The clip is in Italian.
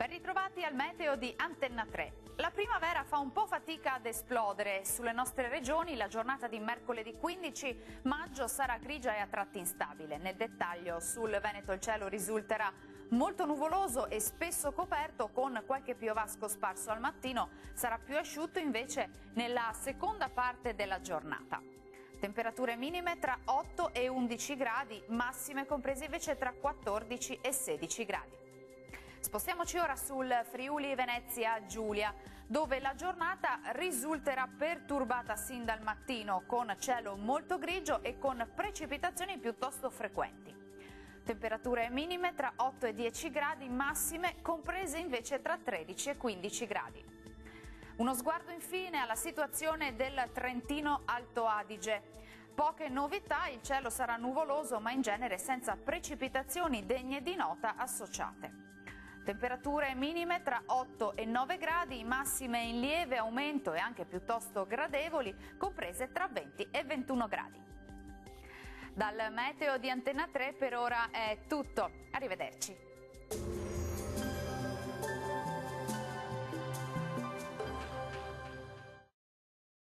Ben ritrovati al meteo di Antenna 3. La primavera fa un po' fatica ad esplodere. Sulle nostre regioni la giornata di mercoledì 15 maggio sarà grigia e a tratti instabile. Nel dettaglio, sul Veneto il cielo risulterà molto nuvoloso e spesso coperto, con qualche piovasco sparso al mattino. Sarà più asciutto invece nella seconda parte della giornata. Temperature minime tra 8 e 11 gradi, massime comprese invece tra 14 e 16 gradi. Spostiamoci ora sul Friuli Venezia Giulia, dove la giornata risulterà perturbata sin dal mattino, con cielo molto grigio e con precipitazioni piuttosto frequenti. Temperature minime tra 8 e 10 gradi, massime comprese invece tra 13 e 15 gradi. Uno sguardo infine alla situazione del Trentino Alto Adige. Poche novità, il cielo sarà nuvoloso ma in genere senza precipitazioni degne di nota associate. Temperature minime tra 8 e 9 gradi, massime in lieve aumento e anche piuttosto gradevoli, comprese tra 20 e 21 gradi. Dal meteo di Antenna 3 per ora è tutto. Arrivederci.